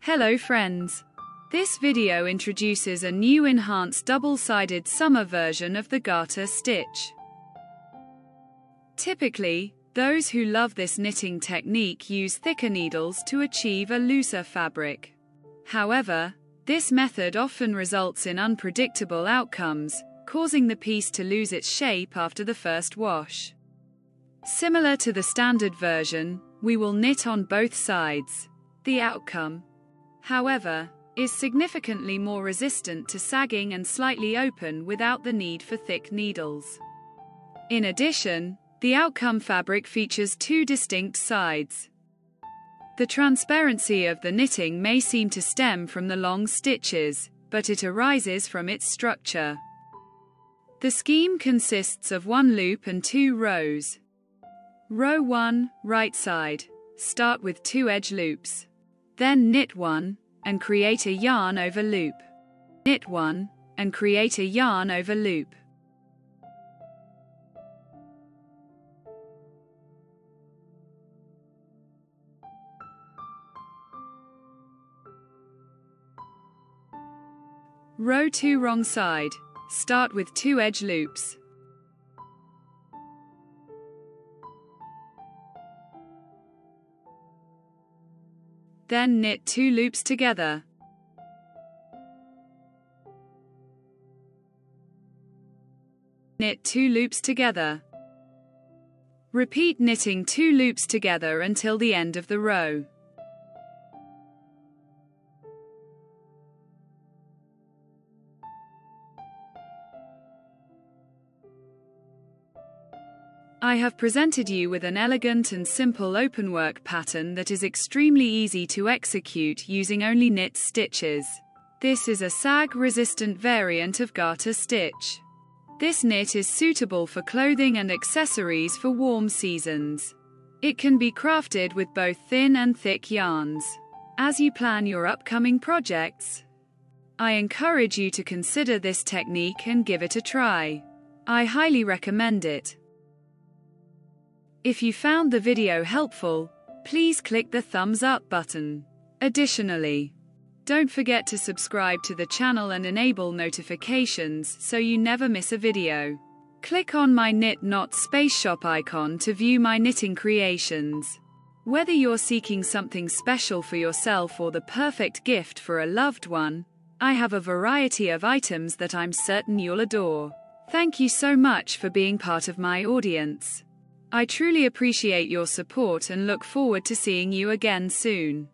Hello friends! This video introduces a new enhanced double-sided summer version of the garter stitch. Typically, those who love this knitting technique use thicker needles to achieve a looser fabric. However, this method often results in unpredictable outcomes, causing the piece to lose its shape after the first wash. Similar to the standard version, we will knit on both sides. The outcome, however, is significantly more resistant to sagging and slightly open without the need for thick needles. In addition, the outcome fabric features two distinct sides. The transparency of the knitting may seem to stem from the long stitches, but it arises from its structure. The scheme consists of one loop and two rows. Row 1, right side, start with 2 edge loops. Then knit 1, and create a yarn over loop. Knit 1, and create a yarn over loop. Row 2, wrong side, start with 2 edge loops. Then knit 2 loops together. Knit 2 loops together. Repeat knitting 2 loops together until the end of the row. I have presented you with an elegant and simple openwork pattern that is extremely easy to execute using only knit stitches. This is a sag-resistant variant of garter stitch. This knit is suitable for clothing and accessories for warm seasons. It can be crafted with both thin and thick yarns. As you plan your upcoming projects, I encourage you to consider this technique and give it a try. I highly recommend it. If you found the video helpful, please click the thumbs up button. Additionally, don't forget to subscribe to the channel and enable notifications so you never miss a video. Click on my Knit Not Space Shop icon to view my knitting creations. Whether you're seeking something special for yourself or the perfect gift for a loved one, I have a variety of items that I'm certain you'll adore. Thank you so much for being part of my audience. I truly appreciate your support and look forward to seeing you again soon.